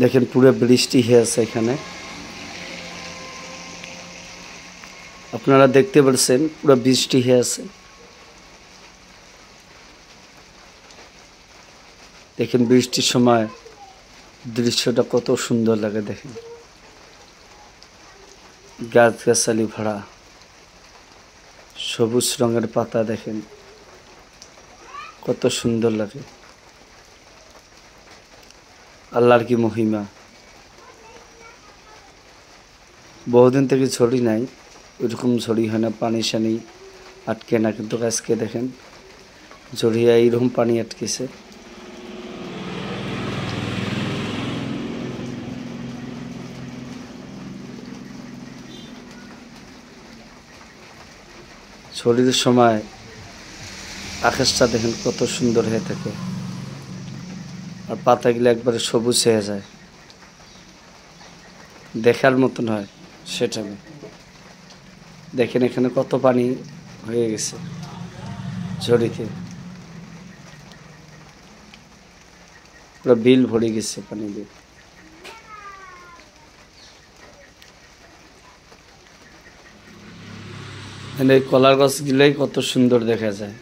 দেখেন পুরো বৃষ্টি হয়েছে এখানে, আপনারা দেখতে পাচ্ছেন পুরো বৃষ্টি হয়েছে। দেখেন বৃষ্টির সময় দৃশ্যটা কত সুন্দর লাগে। দেখেন গাছগাছালি ভরা, সবুজ রঙের পাতা, দেখেন কত সুন্দর লাগে। আল্লাহর কি মহিমা। বহুদিন থেকে ছড়ি নাই, ওইরকম ঝড়ি হয় না, পানি সানি আটকে না, কিন্তু আজকে দেখেন ঝড়িয়া এইরকম পানি আটকেছে। ঝড়ির সময় আকাশটা দেখেন কত সুন্দর হয়ে থাকে, আর পাতাগুলো একবারে সবুজ হয়ে যায়, দেখার মতন হয় সেটা। দেখেন এখানে কত পানি হয়ে গেছে ঝড়িতে, পুরো বিল ভরে গেছে পানি দিয়ে। এই কলার গাছগুলোই কত সুন্দর দেখা যায়।